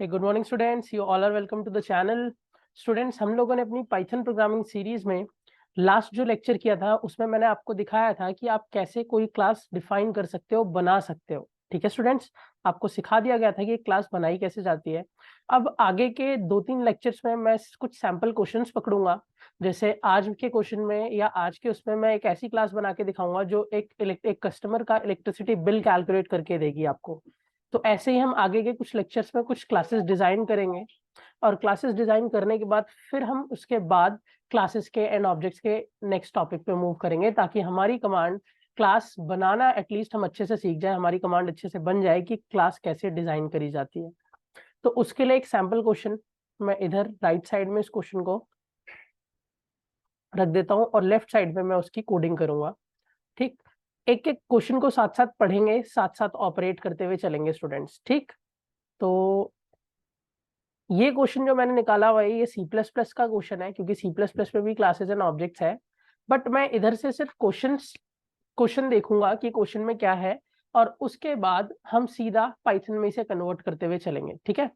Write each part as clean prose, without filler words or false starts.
Good morning students, you all are welcome to the channel. Students, हम लोगों ने अपनी पाइथन प्रोग्रामिंग सीरीज में लास्ट जो लेक्चर किया था उसमें मैंने आपको दिखाया था कि आप कैसे कोई क्लास डिफाइन कर सकते हो, बना सकते हो। ठीक है स्टूडेंट्स, आपको सिखा दिया गया था कि क्लास बनाई कैसे जाती है। अब आगे के 2-3 लेक्चर्स में मैं कुछ सैंपल क्वेश्चंस पकड़ूंगा। जैसे आज के क्वेश्चन में या आज के उसमें मैं एक ऐसी क्लास बना के दिखाऊंगा जो एक कस्टमर का इलेक्ट्रिसिटी बिल कैलकुलेट करके देगी आपको। तो ऐसे ही हम आगे के कुछ लेक्चर्स में कुछ क्लासेस डिजाइन करेंगे, और क्लासेस डिजाइन करने के बाद फिर हम उसके बाद क्लासेस के एंड ऑब्जेक्ट्स के नेक्स्ट टॉपिक पे मूव करेंगे, ताकि हमारी कमांड क्लास बनाना एटलीस्ट हम अच्छे से सीख जाए, हमारी कमांड अच्छे से बन जाए कि क्लास कैसे डिजाइन करी जाती है। तो उसके लिए एक सैंपल क्वेश्चन मैं इधर राइट साइड में इस क्वेश्चन को रख देता हूँ और लेफ्ट साइड में मैं उसकी कोडिंग करूंगा। ठीक, एक एक क्वेश्चन को साथ साथ पढ़ेंगे, साथ साथ ऑपरेट करते हुए चलेंगे स्टूडेंट्स। ठीक, तो ये क्वेश्चन जो मैंने निकाला हुआ है ये सी प्लस प्लस का क्वेश्चन है, क्योंकि सी प्लस प्लस में भी क्लासेस एंड ऑब्जेक्ट्स है। बट मैं इधर से सिर्फ क्वेश्चन देखूंगा कि क्वेश्चन में क्या है, और उसके बाद हम सीधा पाइथन में इसे कन्वर्ट करते हुए चलेंगे। ठीक है,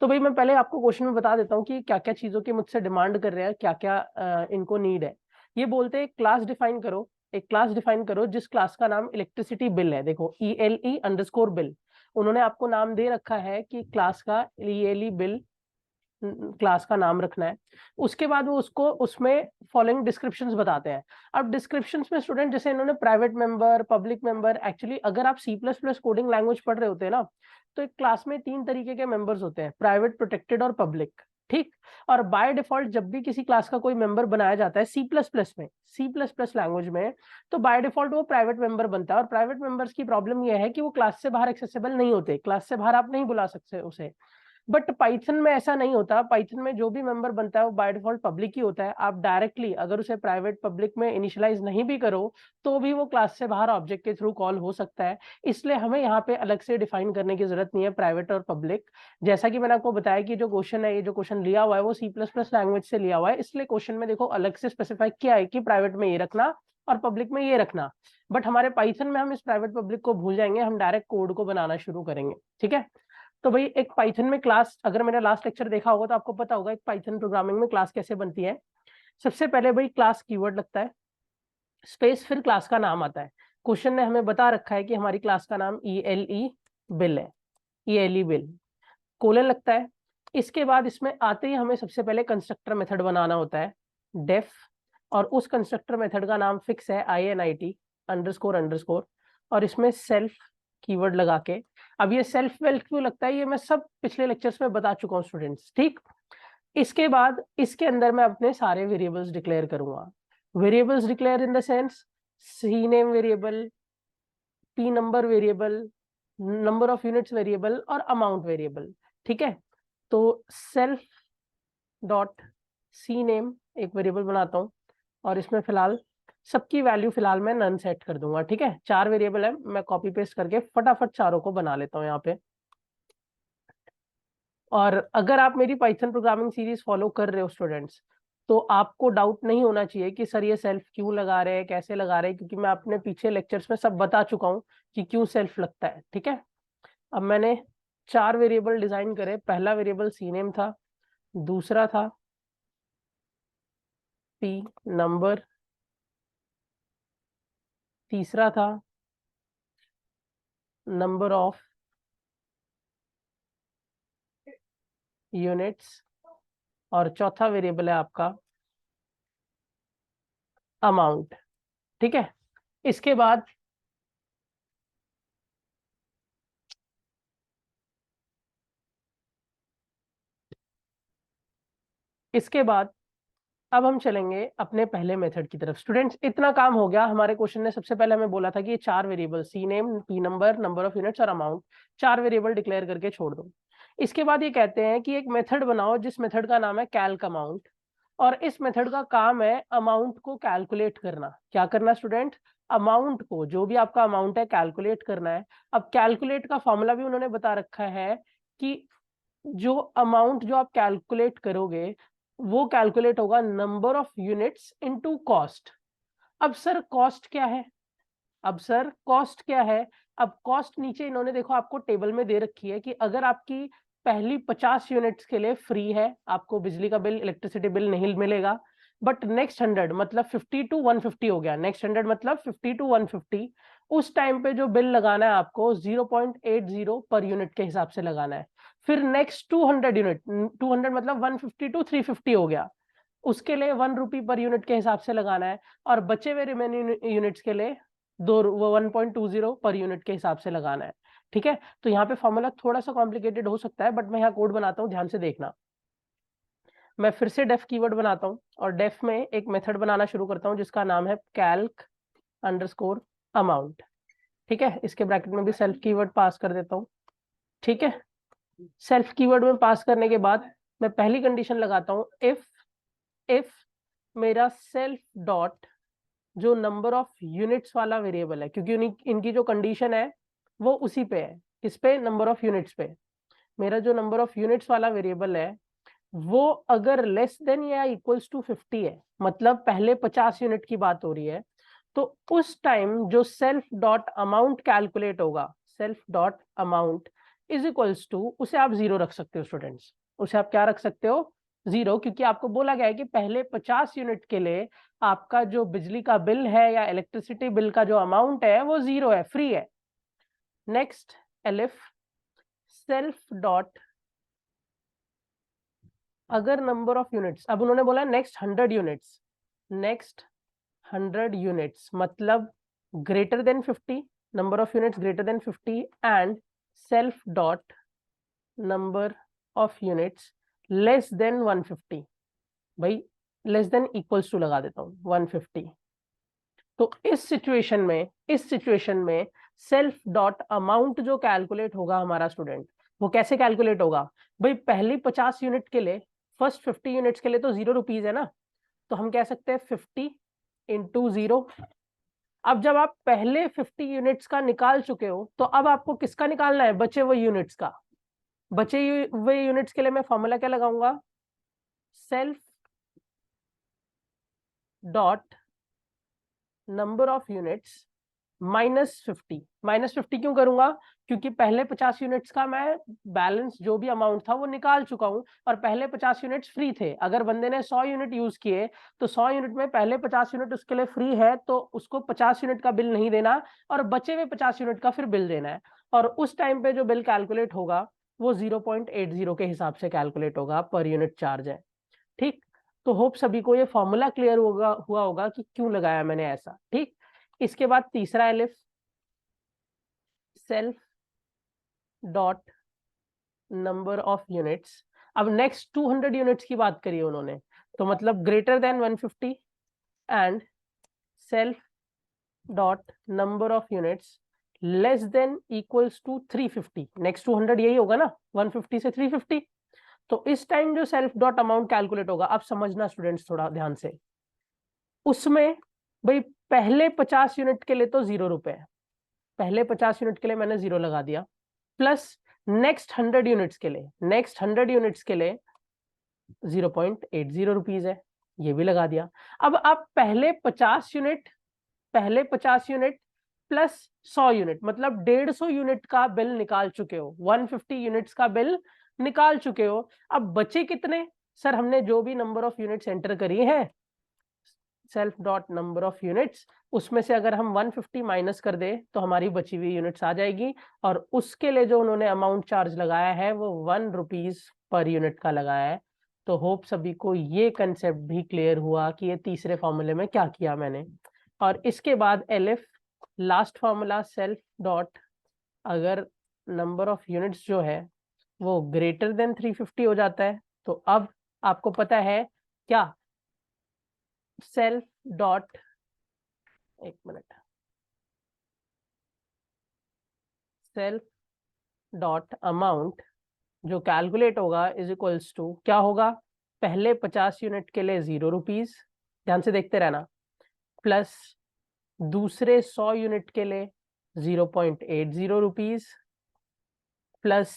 तो भाई मैं पहले आपको क्वेश्चन में बता देता हूँ कि क्या क्या चीजों की मुझसे डिमांड कर रहे हैं, क्या क्या इनको नीड है। ये बोलते हैं क्लास डिफाइन करो, एक क्लास डिफाइन करो जिस क्लास का नाम इलेक्ट्रिसिटी बिल है। देखो ELE_bill, उन्होंने आपको नाम दे रखा है कि क्लास का ELE बिल क्लास का नाम रखना है। उसके बाद वो उसको उसमें फॉलोइंग डिस्क्रिप्शंस बताते हैं। अब डिस्क्रिप्शंस में स्टूडेंट जैसे इन्होंने private member, public member, actually अगर आप C plus plus coding language पढ़ रहे होते हैं ना, तो एक क्लास में 3 तरीके के मेंबर्स होते हैं, प्राइवेट, प्रोटेक्टेड और पब्लिक। ठीक, और बाय डिफॉल्ट जब भी किसी क्लास का कोई मेंबर बनाया जाता है सी प्लस प्लस में, सी प्लस प्लस लैंग्वेज में, तो बाय डिफॉल्ट वो प्राइवेट मेंबर बनता है। और प्राइवेट मेंबर्स की प्रॉब्लम यह है कि वो क्लास से बाहर एक्सेसिबल नहीं होते, क्लास से बाहर आप नहीं बुला सकते उसे। बट पाइथन में ऐसा नहीं होता, पाइथन में जो भी मेंबर बनता है वो बाय डिफॉल्ट पब्लिक ही होता है। आप डायरेक्टली अगर उसे प्राइवेट पब्लिक में इनिशियलाइज नहीं भी करो तो भी वो क्लास से बाहर ऑब्जेक्ट के थ्रू कॉल हो सकता है। इसलिए हमें यहाँ पे अलग से डिफाइन करने की जरूरत नहीं है प्राइवेट और पब्लिक। जैसा कि मैंने आपको बताया कि जो क्वेश्चन है, ये जो क्वेश्चन लिया हुआ है वो सी प्लस प्लस लैंग्वेज से लिया हुआ है, इसलिए क्वेश्चन में देखो अलग से स्पेसिफाई किया है कि प्राइवेट में ये रखना और पब्लिक में ये रखना। बट हमारे पाइथन में हम इस प्राइवेट पब्लिक को भूल जाएंगे, हम डायरेक्ट कोड को बनाना शुरू करेंगे। ठीक है, तो भाई एक पाइथन में क्लास, अगर मैंने लास्ट लेक्चर देखा होगा तो आपको पता होगा एक पाइथन प्रोग्रामिंग में क्लास कैसे बनती है। सबसे पहले भाई क्लास कीवर्ड लगता है, स्पेस, फिर क्लास का नाम आता है। क्वेश्चन ने हमें बता रखा है कि हमारी क्लास का नाम ELE बिल है, ELE बिल, कोलन लगता है। इसके बाद इसमें आते ही हमें सबसे पहले कंस्ट्रक्टर मेथड बनाना होता है, डेफ, और उस कंस्ट्रक्टर मेथड का नाम फिक्स है INIT अंडरस्कोर अंडरस्कोर, और इसमें सेल्फ कीवर्ड लगा के। अब ये सेल्फ वेल्फ क्यों लगता है ये मैं सब पिछले लेक्चर्स में बता चुका हूँ स्टूडेंट्स। ठीक, इसके बाद इसके अंदर मैं अपने सारे वेरिएबल्स डिक्लेयर करूंगा। Variables declare in the sense C name variable, P number variable, number of units variable और अमाउंट वेरिएबल। ठीक है, तो सेल्फ डॉट सी नेम एक वेरिएबल बनाता हूँ, और इसमें फिलहाल सबकी वैल्यू फिलहाल मैं नन सेट कर दूंगा। ठीक है, 4 वेरिएबल है, मैं कॉपी पेस्ट करके फटाफट चारों को बना लेता हूँ यहाँ पे। और अगर आप मेरी पाइथन प्रोग्रामिंग सीरीज फॉलो कर रहे हो स्टूडेंट्स, तो आपको डाउट नहीं होना चाहिए कि सर ये सेल्फ क्यों लगा रहे हैं, कैसे लगा रहे हैं, क्योंकि मैं अपने पीछे लेक्चर्स में सब बता चुका हूँ कि क्यों सेल्फ लगता है। ठीक है, अब मैंने 4 वेरिएबल डिजाइन करे। पहला वेरिएबल सी नेम था, दूसरा था पी नंबर, तीसरा था नंबर ऑफ यूनिट्स, और चौथा वेरिएबल है आपका अमाउंट। ठीक है, इसके बाद इसके बाद अब हम चलेंगे अपने पहले मेथड की तरफ। स्टूडेंट्स, इतना काम हो गया। हमारे क्वेश्चन ने सबसे पहले हमें बोला था कि ये 4 variable C name, P number, number of units और अमाउंट, 4 वेरिएबल डिक्लेयर करके छोड़ दो। इसके बाद ये कहते हैं कि एक मेथड बनाओ जिस मेथड का नाम है कैल्क अमाउंट, और इस मेथड का काम है अमाउंट को कैलकुलेट करना। क्या करना स्टूडेंट? अमाउंट को, जो भी आपका अमाउंट है, कैलकुलेट करना है। अब कैलकुलेट का फॉर्मूला भी उन्होंने बता रखा है कि जो अमाउंट जो आप कैलकुलेट करोगे वो कैलकुलेट होगा number of units into cost. अब सर कॉस्ट क्या है? अब सर कॉस्ट क्या है? अब कॉस्ट नीचे इन्होंने देखो आपको टेबल में दे रखी है कि अगर आपकी पहली 50 यूनिट्स के लिए फ्री है, आपको बिजली का बिल, इलेक्ट्रिसिटी बिल नहीं मिलेगा। बट नेक्स्ट 100 मतलब 50 to 150 हो गया, नेक्स्ट 100 मतलब 50 to 150, उस टाइम पे जो बिल लगाना है आपको 0.80 पर यूनिट के हिसाब से लगाना है। फिर नेक्स्ट 200 यूनिट, 200 मतलब 150 to 350 हो गया, उसके लिए 1 रुपी पर यूनिट के हिसाब से लगाना है। और बचे हुए रिमेनिंग यूनिट्स के लिए 1.20 पर यूनिट के हिसाब से लगाना है। ठीक है, तो यहाँ पे फॉर्मूला थोड़ा सा कॉम्प्लिकेटेड हो सकता है, बट मैं यहाँ कोड बनाता हूँ, ध्यान से देखना। मैं फिर से डेफ कीवर्ड बनाता हूँ और डेफ में एक मेथड बनाना शुरू करता हूँ जिसका नाम है calc _ amount। ठीक है, इसके ब्रैकेट में भी सेल्फ कीवर्ड पास कर देता हूँ। ठीक है, सेल्फ कीवर्ड में पास करने के बाद मैं पहली कंडीशन लगाता हूँ, इफ मेरा सेल्फ डॉट जो नंबर ऑफ यूनिट्स वाला वेरिएबल है, क्योंकि इनकी जो कंडीशन है वो उसी पे है, किस पे, नंबर ऑफ यूनिट्स पे। मेरा जो नंबर ऑफ यूनिट्स वाला वेरिएबल है वो अगर लेस देन या इक्वल्स टू 50 है, मतलब पहले 50 यूनिट की बात हो रही है, तो उस टाइम जो सेल्फ डॉट अमाउंट कैलकुलेट होगा, self dot amount is equals to, उसे आप 0 रख सकते हो स्टूडेंट्स। उसे आप क्या रख सकते हो, 0, क्योंकि आपको बोला गया है कि पहले 50 यूनिट के लिए आपका जो बिजली का बिल है या इलेक्ट्रिसिटी बिल का जो अमाउंट है वो 0 है, फ्री है। नेक्स्ट एलिफ सेल्फ डॉट, अगर नंबर ऑफ यूनिट्स, अब उन्होंने बोला नेक्स्ट 100 यूनिट्स, नेक्स्ट 100 यूनिट्स मतलब greater then 50, number of units greater than 50, and self dot number of units less then 150। भाई लेस देन इक्वल्स टू लगा देता हूँ 150। तो इस सिचुएशन में सेल्फ डॉट अमाउंट जो कैलकुलेट होगा हमारा स्टूडेंट, वो कैसे कैलकुलेट होगा, भाई पहली 50 यूनिट के लिए, फर्स्ट 50 यूनिट्स के लिए तो 0 रुपीज है ना, तो हम कह सकते हैं 50 इंटू 0। अब जब आप पहले 50 यूनिट्स का निकाल चुके हो, तो अब आपको किसका निकालना है, बचे हुए यूनिट्स का। बचे हुए यूनिट्स के लिए मैं फॉर्मूला क्या लगाऊंगा, self dot number of units -50। -50 क्यों करूंगा, क्योंकि पहले 50 यूनिट्स का मैं बैलेंस जो भी अमाउंट था वो निकाल चुका हूं, और पहले 50 यूनिट्स फ्री थे। अगर बंदे ने 100 यूनिट यूज किए तो 100 यूनिट में पहले 50 यूनिट उसके लिए फ्री है, तो उसको 50 यूनिट का बिल नहीं देना, और बचे हुए 50 यूनिट का फिर बिल देना है। और उस टाइम पे जो बिल कैलकुलेट होगा वो 0.80 के हिसाब से कैलकुलेट होगा, पर यूनिट चार्ज है। ठीक, तो होप सभी को ये फॉर्मूला क्लियर हुआ होगा कि क्यों लगाया मैंने ऐसा। ठीक, इसके बाद तीसरा elif self dot number of units. अब नेक्स्ट 200 यूनिट्स की बात करी उन्होंने, तो मतलब greater than 150, and self dot number of units less than equals to 350। Next 200 यही होगा ना, 150 से 350। तो इस टाइम जो सेल्फ डॉट अमाउंट कैलकुलेट होगा, अब समझना स्टूडेंट्स थोड़ा ध्यान से, उसमें भाई पहले 50 यूनिट के लिए तो 0 रुपए, पहले 50 यूनिट के लिए मैंने 0 लगा दिया, प्लस नेक्स्ट 100 यूनिट्स के लिए, नेक्स्ट 100 यूनिट्स के लिए 0.80 रुपीज है, ये भी लगा दिया। अब आप पहले 50 यूनिट प्लस 100 यूनिट मतलब 150 यूनिट का बिल निकाल चुके हो, 150 यूनिट्स का बिल निकाल चुके हो। अब बचे कितने, सर हमने जो भी नंबर ऑफ यूनिट्स एंटर करी है, self dot number of units, उसमें से अगर हम 150 माइनस कर दे तो हमारी बची हुई यूनिट्स आ जाएगी, और उसके लिए जो उन्होंने अमाउंट चार्ज लगाया है वो 1 रुपीज पर यूनिट का लगाया है। तो होप सभी को ये कंसेप्ट भी क्लियर हुआ कि ये तीसरे फॉर्मूले में क्या किया मैंने। और इसके बाद elif last formula self dot, अगर नंबर ऑफ यूनिट्स जो है वो ग्रेटर देन 350 हो जाता है, तो अब आपको पता है क्या, सेल्फ डॉट, एक मिनट, सेल्फ डॉट अमाउंट जो कैलकुलेट होगा इज इक्वल्स टू क्या होगा, पहले 50 यूनिट के लिए 0 रुपीज, ध्यान से देखते रहना, प्लस दूसरे 100 यूनिट के लिए 0.80 रुपीज, प्लस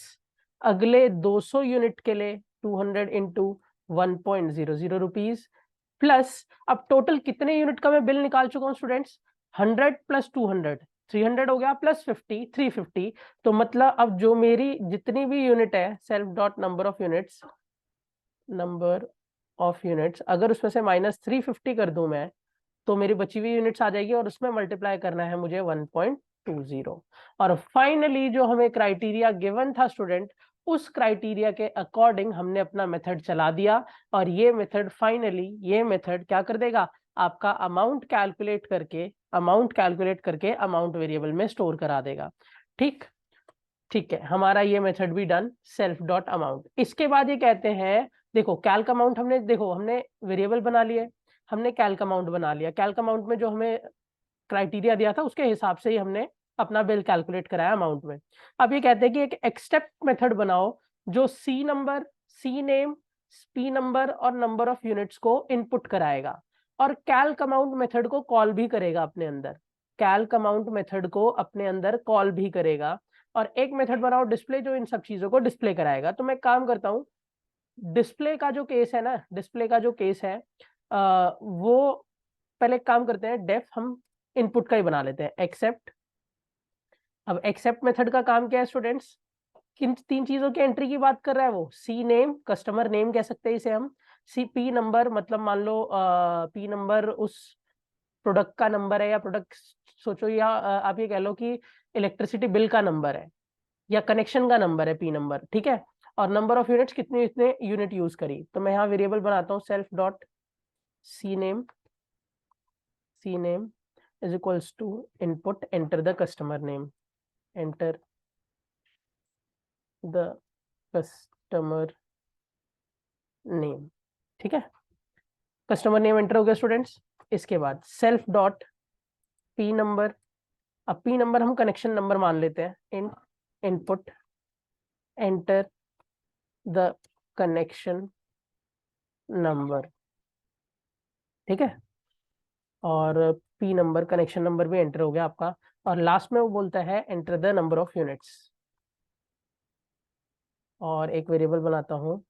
अगले 200 यूनिट के लिए 200 इंटू 1.00 रुपीज, प्लस अब टोटल कितने यूनिट का मैं बिल निकाल चुका हूं स्टूडेंट्स, 100 प्लस 200, 300 हो गया प्लस 50 350। तो मतलब अब जो मेरी जितनी भी यूनिट है self dot number of units अगर उसमें से माइनस 350 कर दूं मैं तो मेरी बची हुई यूनिट्स आ जाएगी और उसमें मल्टीप्लाई करना है मुझे 1.20। और फाइनली जो हमें क्राइटेरिया गिवन था स्टूडेंट, उस क्राइटेरिया के अकॉर्डिंग हमने अपना मेथड चला दिया और ये मेथड फाइनली ये मेथड क्या कर देगा, आपका अमाउंट कैलकुलेट करके अमाउंट वेरिएबल में स्टोर करा देगा। ठीक ठीक है, हमारा ये मेथड भी डन, सेल्फ डॉट अमाउंट। इसके बाद ये कहते हैं देखो कैल्क अमाउंट हमने वेरिएबल बना लिए, हमने कैल्क अमाउंट बना लिया, कैल्क अमाउंट में जो हमें क्राइटेरिया दिया था उसके हिसाब से ही हमने अपना बिल कैलकुलेट कराया अमाउंट में। अब ये कहते हैं कि एक एक्सेप्ट मेथड बनाओ जो C number, C name, P number और नंबर ऑफ यूनिट्स को इनपुट कराएगा और कैल्क अमाउंट मेथड को कॉल भी करेगा अपने अंदर, कैल्क अमाउंट मेथड को अपने अंदर कॉल भी करेगा। और एक मेथड बनाओ डिस्प्ले जो इन सब चीजों को डिस्प्ले कराएगा। तो मैं काम करता हूँ, डिस्प्ले का जो केस है ना, डिस्प्ले का जो केस है वो पहले काम करते हैं, डेफ हम इनपुट का ही बना लेते हैं एक्सेप्ट। अब एक्सेप्ट मेथड का काम क्या है स्टूडेंट्स, किन तीन चीजों की एंट्री की बात कर रहा है वो, सी नेम कस्टमर नेम कह सकते हैं इसे हम, सी पी नंबर मतलब मान लो पी नंबर उस प्रोडक्ट का नंबर है या प्रोडक्ट सोचो, या आप ये कह लो कि इलेक्ट्रिसिटी बिल का नंबर है या कनेक्शन का नंबर है पी नंबर, ठीक है। और नंबर ऑफ यूनिट्स कितनी इतने यूनिट यूज करी, तो मैं यहाँ वेरिएबल बनाता हूँ self dot C name is equals to input, enter the customer name, enter the customer name, ठीक है। कस्टमर नेम एंटर हो गया स्टूडेंट्स। इसके बाद सेल्फ डॉट पी नंबर, अब पी नंबर हम कनेक्शन नंबर मान लेते हैं, in input enter the connection number, ठीक है। और पी नंबर कनेक्शन नंबर भी एंटर हो गया आपका। और लास्ट में वो बोलता है enter the number of units, और एक वेरिएबल बनाता हूँ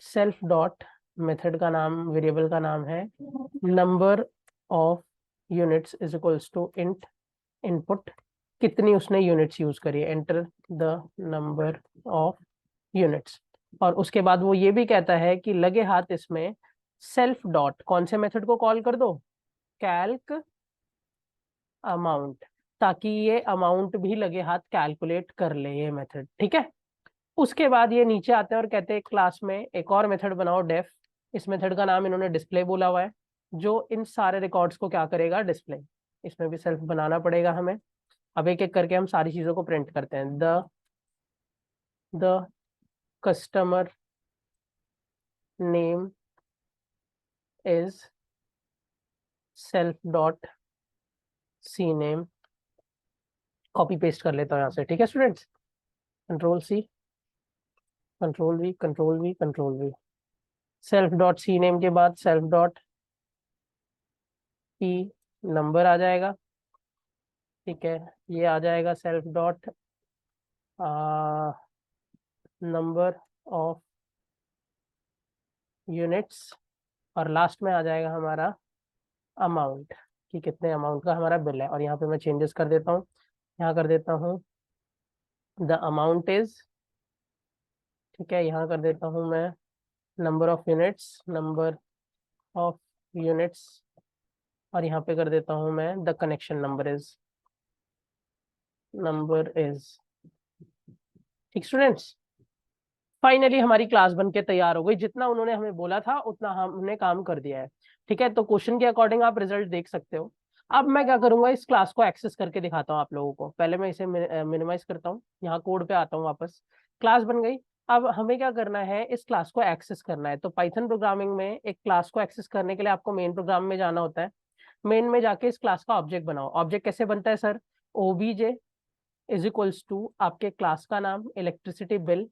सेल्फ डॉट मेथड का नाम, वेरिएबल का नाम है number of units is equals to int input, कितनी उसने यूनिट्स यूज करी, enter the number of units. और उसके बाद वो ये भी कहता है कि लगे हाथ इसमें सेल्फ डॉट कौन से मेथड को कॉल कर दो, कैल्क अमाउंट, ताकि ये अमाउंट भी लगे हाथ कैलकुलेट कर ले ये मेथड, ठीक है। उसके बाद ये नीचे आते हैं और कहते हैं क्लास में एक और मेथड बनाओ डेफ, इस मेथड का नाम इन्होंने डिस्प्ले बोला हुआ है, जो इन सारे रिकॉर्ड्स को क्या करेगा, डिस्प्ले। इसमें भी सेल्फ बनाना पड़ेगा हमें। अब एक एक करके हम सारी चीजों को प्रिंट करते हैं। The customer name is self dot C name, copy paste कर लेता हूँ यहाँ से, ठीक है students. Control C, control V, control V, control V. Self dot C name के बाद सेल्फ डॉट पी नंबर आ जाएगा, ठीक है। ये आ जाएगा self dot number of units, और लास्ट में आ जाएगा हमारा अमाउंट, कि कितने अमाउंट का हमारा बिल है। और यहाँ पे मैं चेंजेस कर देता हूँ, यहाँ कर देता हूँ द अमाउंट इज, ठीक है। यहाँ कर देता हूँ मैं नंबर ऑफ यूनिट्स, और यहाँ पे कर देता हूँ मैं द कनेक्शन नंबर इज, ठीक स्टूडेंट्स। फाइनली हमारी क्लास बन के तैयार हो गई, जितना उन्होंने हमें बोला था उतना हमने काम कर दिया है, ठीक है। तो क्वेश्चन के अकॉर्डिंग आप रिजल्ट देख सकते हो। अब मैं क्या करूंगा, इस क्लास को एक्सेस करके दिखाता हूँ आप लोगों को। पहले मैं इसे मिनिमाइज करता हूँ, यहाँ कोड पे आता हूँ वापस, क्लास बन गई। अब हमें क्या करना है, इस क्लास को एक्सेस करना है। तो पाइथन प्रोग्रामिंग में एक क्लास को एक्सेस करने के लिए आपको मेन प्रोग्राम में जाना होता है। मेन में जाके इस क्लास का ऑब्जेक्ट बनाओ। ऑब्जेक्ट कैसे बनता है sir, OBJ is equals to आपके क्लास का नाम इलेक्ट्रिसिटी बिल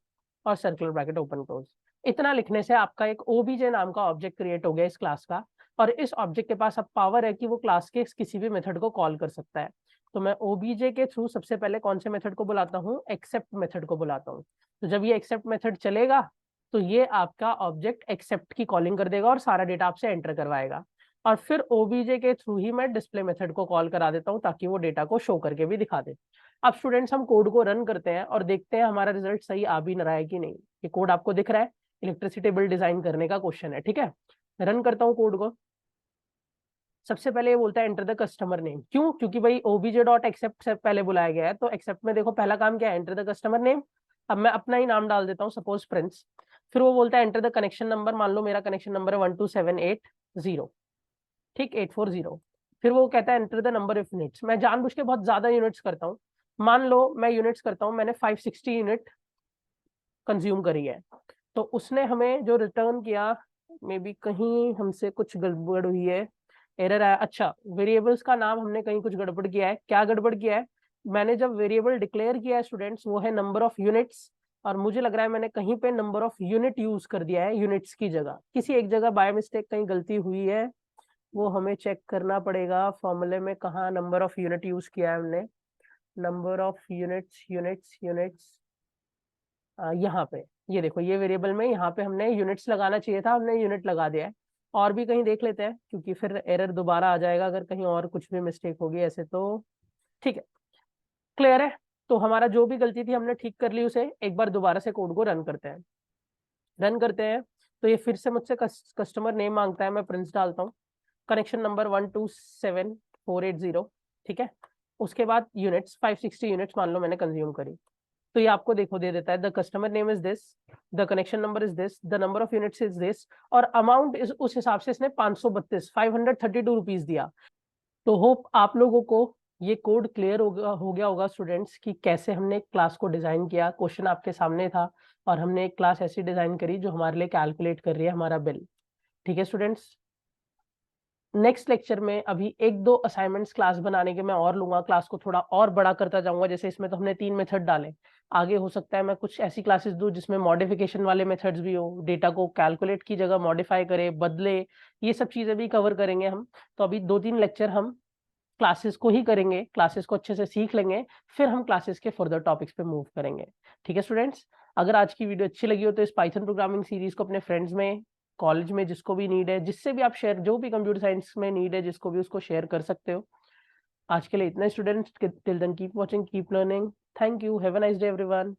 और सर्कुलर ब्रैकेट ओपन क्लोज। इतना लिखने से आपका एक ओबीजे नाम का ऑब्जेक्ट क्रिएट हो गया इस क्लास का। और इस ऑब्जेक्ट के पास अब पावर है कि वो क्लास के किसी भी मेथड को कॉल कर सकता है। तो मैं ओबीजे के थ्रू सबसे पहले कौन से मेथड को बुलाता हूँ, एक्सेप्ट मेथड को बुलाता हूँ। तो जब ये एक्सेप्ट मेथड चलेगा तो ये आपका ऑब्जेक्ट एक्सेप्ट की कॉलिंग कर देगा और सारा डेटा आपसे एंटर करवाएगा। और फिर ओबीजे के थ्रू ही मैं डिस्प्ले मेथड को कॉल करा देता हूँ ताकि वो डेटा को शो करके भी दिखा दे। अब स्टूडेंट्स हम कोड को रन करते हैं और देखते हैं हमारा रिजल्ट सही आ भी रहा है कि नहीं। ये कोड आपको दिख रहा है, इलेक्ट्रिसिटी बिल डिजाइन करने का क्वेश्चन है, ठीक है। रन करता हूँ कोड को। सबसे पहले ये बोलता है एंटर द कस्टमर नेम। क्यों? क्योंकि भाई ओबीजे डॉट एक्सेप्ट से पहले बुलाया गया है, तो एक्सेप्ट में देखो पहला काम क्या है, एंटर द कस्टमर नेम। अब मैं अपना ही नाम डाल देता हूँ, सपोज प्रिंस। फिर वो बोलता है एंटर द कनेक्शन नंबर, मान लो मेरा कनेक्शन नंबर है 12780, ठीक, 840। फिर वो कहता है enter the number of units. मैं जानबूझ के बहुत ज्यादा यूनिट्स करता हूँ। मान लो मैं यूनिट्स करता हूँ, मैंने 560 यूनिट कंज्यूम करी है, तो उसने हमें जो रिटर्न किया, मे बी कहीं हमसे कुछ गड़बड़ हुई है, एरर आया। अच्छा, वेरिएबल्स का नाम हमने कहीं कुछ गड़बड़ किया है। क्या गड़बड़ किया है? मैंने जब वेरिएबल डिक्लेयर किया है स्टूडेंट्स, वो है नंबर ऑफ यूनिट्स, और मुझे लग रहा है मैंने कहीं पे नंबर ऑफ यूनिट यूज कर दिया है यूनिट्स की जगह। किसी एक जगह बाय मिस्टेक कहीं गलती हुई है, वो हमें चेक करना पड़ेगा। फॉर्मूले में कहाँ नंबर ऑफ यूनिट यूज किया है हमने, number of units units units, यहाँ पे ये देखो, ये वेरिएबल में यहाँ पे हमने यूनिट्स लगाना चाहिए था, हमने यूनिट लगा दिया है। और भी कहीं देख लेते हैं, क्योंकि फिर एरर दोबारा आ जाएगा अगर कहीं और कुछ भी मिस्टेक होगी ऐसे तो। ठीक है, क्लियर है। तो हमारा जो भी गलती थी हमने ठीक कर ली उसे। एक बार दोबारा से कोड को रन करते हैं। रन करते हैं तो ये फिर से मुझसे कस्टमर नेम मांगता है, मैं प्रिंस डालता हूँ, कनेक्शन नंबर 127,480, ठीक है। उसके बाद यूनिट्स 560 यूनिट्स मान लो मैंने कंज्यूम करी, तो ये आपको देखो दे देता है the customer name is this, the connection number is this, the number of units is this, और अमाउंट इस उस हिसाब से इसने 532 रुपीज दिया। तो होप आप लोगों को ये कोड क्लियर हो गया होगा स्टूडेंट्स, कि कैसे हमने एक क्लास को डिजाइन किया। क्वेश्चन आपके सामने था और हमने एक क्लास ऐसी डिजाइन करी जो हमारे लिए कैलकुलेट कर रही है हमारा बिल। ठीक है स्टूडेंट्स, नेक्स्ट लेक्चर में अभी एक दो असाइनमेंट्स क्लास बनाने के मैं और लूंगा, क्लास को थोड़ा और बड़ा करता जाऊंगा। जैसे इसमें तो हमने 3 मेथड डाले, आगे हो सकता है मैं कुछ ऐसी क्लासेस दूं जिसमें मॉडिफिकेशन वाले मेथड्स भी हो, डेटा को कैलकुलेट की जगह मॉडिफाई करे, बदले, ये सब चीजें भी कवर करेंगे हम। तो अभी 2-3 लेक्चर हम क्लासेस को ही करेंगे, क्लासेस को अच्छे से सीख लेंगे, फिर हम क्लासेस के फर्दर टॉपिक्स पे मूव करेंगे। ठीक है स्टूडेंट्स, अगर आज की वीडियो अच्छी लगी हो तो इस पाइथन प्रोग्रामिंग सीरीज को अपने फ्रेंड्स में, कॉलेज में जिसको भी नीड है, जिससे भी आप शेयर, जो भी कंप्यूटर साइंस में नीड है जिसको भी, उसको शेयर कर सकते हो। आज के लिए इतना students, till then keep watching, keep learning. Thank you, have a nice day everyone.